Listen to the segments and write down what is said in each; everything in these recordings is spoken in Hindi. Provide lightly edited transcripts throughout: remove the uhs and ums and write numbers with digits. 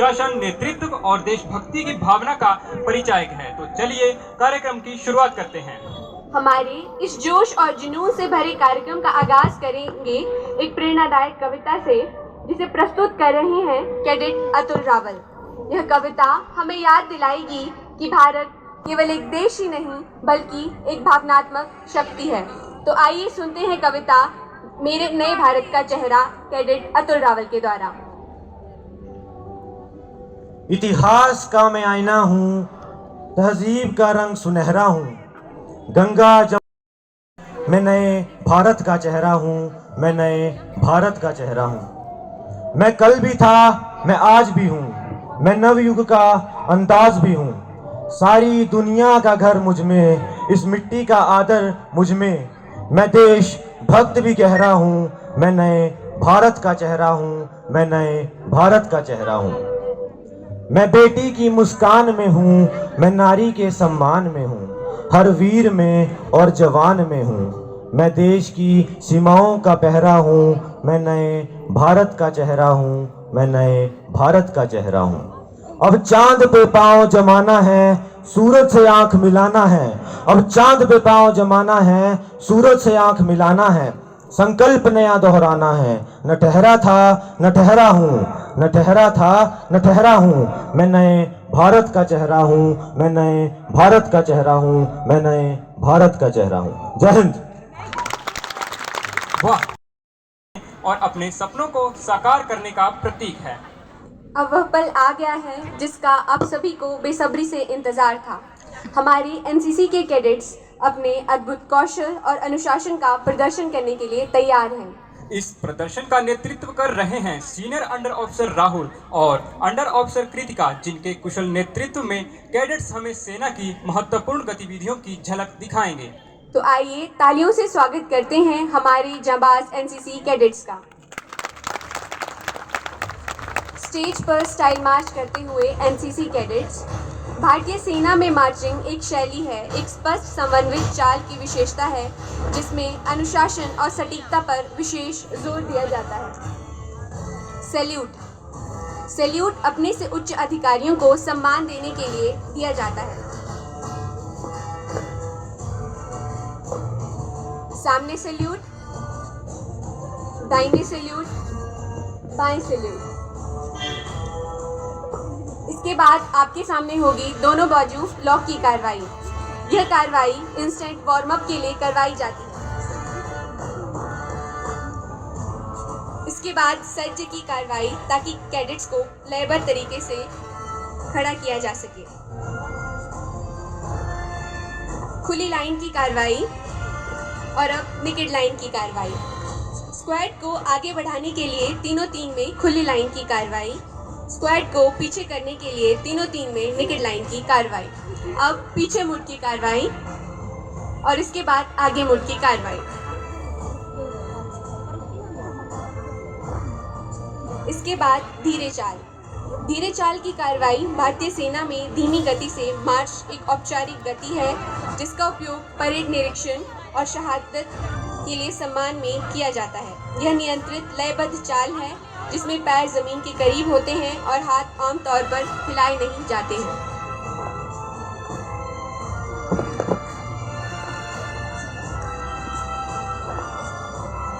अनुशासन, नेतृत्व और देशभक्ति की भावना का परिचायक है। तो चलिए कार्यक्रम की शुरुआत करते हैं। हमारे इस जोश और जुनून से भरे कार्यक्रम का आगाज करेंगे एक प्रेरणादायक कविता से, जिसे प्रस्तुत कर रहे हैं कैडेट अतुल रावल। यह कविता हमें याद दिलाएगी कि भारत केवल एक देश ही नहीं बल्कि एक भावनात्मक शक्ति है। तो आइए सुनते हैं कविता मेरे नए भारत का चेहरा, कैडेट अतुल रावल के द्वारा। इतिहास का मैं आईना हूँ, तहजीब का रंग सुनहरा हूँ, गंगा जमुना मैं नए भारत का चेहरा हूँ, मैं नए भारत का चेहरा हूँ। मैं कल भी था, मैं आज भी हूँ, मैं नवयुग का अंदाज भी हूँ। सारी दुनिया का घर मुझ में, इस मिट्टी का आदर मुझ में। मैं देश भक्त भी कह रहा हूँ, मैं नए भारत का चेहरा हूँ, मैं नए भारत का चेहरा हूँ। मैं बेटी की मुस्कान में हूँ, मैं नारी के सम्मान में हूँ, हर वीर में और जवान में हूँ। मैं देश की सीमाओं का पहरा हूँ, मैं नए भारत का चेहरा हूँ, मैं नए भारत का चेहरा हूँ। अब चांद पे पांव जमाना है, सूरज से आंख मिलाना है। अब चांद पे पांव जमाना है, सूरज से आंख मिलाना है। संकल्प नया दोहराना है, न ठहरा था न ठहरा हूँ, न ठहरा था न ठहरा हूँ। मैं नए भारत का चेहरा हूँ, मैं नए भारत का चेहरा हूँ, मैं नए भारत का चेहरा हूँ। जय हिंद। वाह! और अपने सपनों को साकार करने का प्रतीक है। अब वह पल आ गया है जिसका आप सभी को बेसब्री से इंतजार था। हमारी एनसीसी के कैडेट्स अपने अद्भुत कौशल और अनुशासन का प्रदर्शन करने के लिए तैयार हैं। इस प्रदर्शन का नेतृत्व कर रहे हैं सीनियर अंडर ऑफिसर राहुल और अंडर ऑफिसर कृतिका, जिनके कुशल नेतृत्व में कैडेट्स हमें सेना की महत्वपूर्ण गतिविधियों की झलक दिखाएंगे। तो आइए तालियों से स्वागत करते हैं हमारे जांबाज एनसीसी कैडेट्स का। स्टेज पर स्टाइल मार्च करते हुए एनसीसी कैडेट्स। भारतीय सेना में मार्चिंग एक शैली है, एक स्पष्ट समन्वित चाल की विशेषता है, जिसमें अनुशासन और सटीकता पर विशेष जोर दिया जाता है। सैल्यूट। सैल्यूट अपने से उच्च अधिकारियों को सम्मान देने के लिए दिया जाता है। सामने सैल्यूट, दाहिने सैल्यूट, बाएं सैल्यूट। इसके बाद आपके सामने होगी दोनों बाजू लॉक की कार्रवाई। यह कार्रवाई इंस्टेंट वार्म अप के लिए करवाई जाती है। इसके बाद सज्ज की कार्रवाई, ताकि कैडेट्स को लयबद्ध तरीके से खड़ा किया जा सके। खुली लाइन की कार्रवाई और अब निकेड लाइन की कार्रवाई। स्क्वाड को आगे बढ़ाने के लिए तीनों तीन में खुली लाइन की कार्रवाई, स्क्वाड को पीछे करने के लिए तीनों तीन में निकेड लाइन की कार्रवाई। अब पीछे मुड़ की कार्रवाई और इसके बाद आगे मुड़ की कार्रवाई। इसके बाद धीरे चाल। धीरे चाल की कार्रवाई भारतीय सेना में धीमी गति से मार्च एक औपचारिक गति है, जिसका उपयोग परेड निरीक्षण और शहादत के लिए सम्मान में किया जाता है। यह नियंत्रित लयबद्ध चाल है, जिसमें पैर जमीन के करीब होते हैं और हाथ आमतौर पर हिलाए नहीं जाते हैं।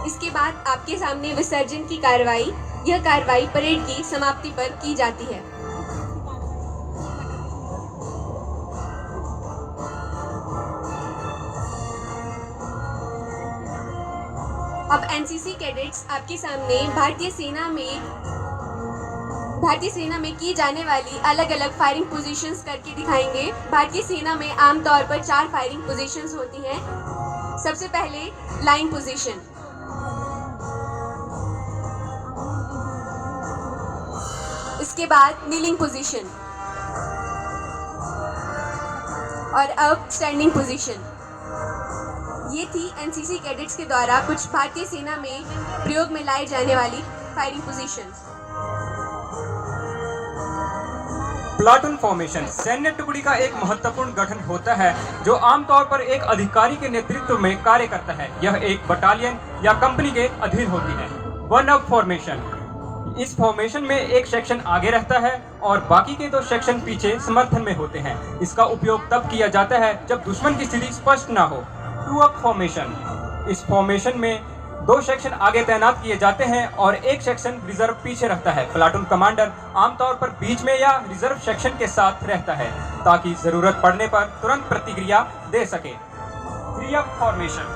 इसके बाद आपके सामने विसर्जन की कार्रवाई। यह कार्रवाई परेड की समाप्ति पर की जाती है। अब एनसीसी कैडेट्स आपके सामने भारतीय सेना में की जाने वाली अलग अलग फायरिंग पोजीशंस करके दिखाएंगे। भारतीय सेना में आमतौर पर 4 फायरिंग पोजीशंस होती हैं। सबसे पहले लाइन पोजीशन, इसके बाद नीलिंग पोजीशन और अब स्टैंडिंग पोजीशन। ये थी एनसीसी कैडेट्स के द्वारा कुछ भारतीय सेना में प्रयोग में लाई जाने वाली फायरिंग पोजीशंस। प्लाटून फॉर्मेशन सैन्य टुकड़ी का एक महत्वपूर्ण गठन होता है, जो आमतौर पर एक अधिकारी के नेतृत्व में कार्य करता है। यह एक बटालियन या कंपनी के अधीन होती है। वन अप फॉर्मेशन इस फॉर्मेशन में एक सेक्शन आगे रहता है और बाकी के 2 सेक्शन पीछे समर्थन में होते हैं। इसका उपयोग तब किया जाता है जब दुश्मन की स्थिति स्पष्ट ना हो। 2 अप फॉर्मेशन। इस फॉर्मेशन में 2 सेक्शन आगे तैनात किए जाते हैं और एक सेक्शन रिजर्व पीछे रहता है। प्लाटून कमांडर आमतौर पर बीच में या रिजर्व सेक्शन के साथ रहता है ताकि जरूरत पड़ने पर तुरंत प्रतिक्रिया दे सके। 3 अप फॉर्मेशन।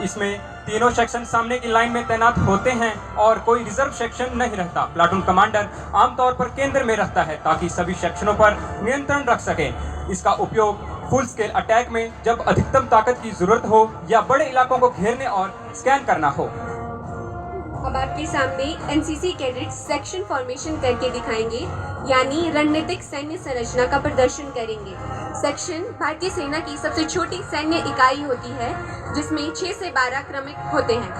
इसमें तीनों सेक्शन सामने की लाइन में तैनात होते हैं और कोई रिजर्व सेक्शन नहीं रहता। प्लाटून कमांडर आमतौर पर केंद्र में रहता है ताकि सभी सेक्शनों पर नियंत्रण रख सके। इसका उपयोग फुल स्केल अटैक में जब अधिकतम ताकत की जरूरत हो या बड़े इलाकों को घेरने और स्कैन करना हो। अब आपके सामने एनसीसी कैडेट्स सेक्शन फॉर्मेशन करके दिखाएंगे, यानी रणनीतिक सैन्य संरचना का प्रदर्शन करेंगे। सेक्शन भारतीय सेना की सबसे छोटी सैन्य इकाई होती है जिसमें 6 से 12 क्रमिक होते हैं।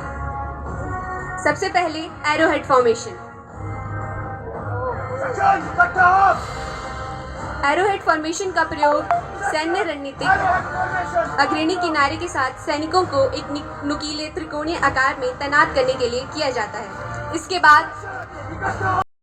सबसे पहले एरोहेड फॉर्मेशन। एरोहेड फॉर्मेशन का प्रयोग सैन्य रणनीतिक अग्रणी किनारे के साथ सैनिकों को एक नुकीले त्रिकोणीय आकार में तैनात करने के लिए किया जाता है। इसके बाद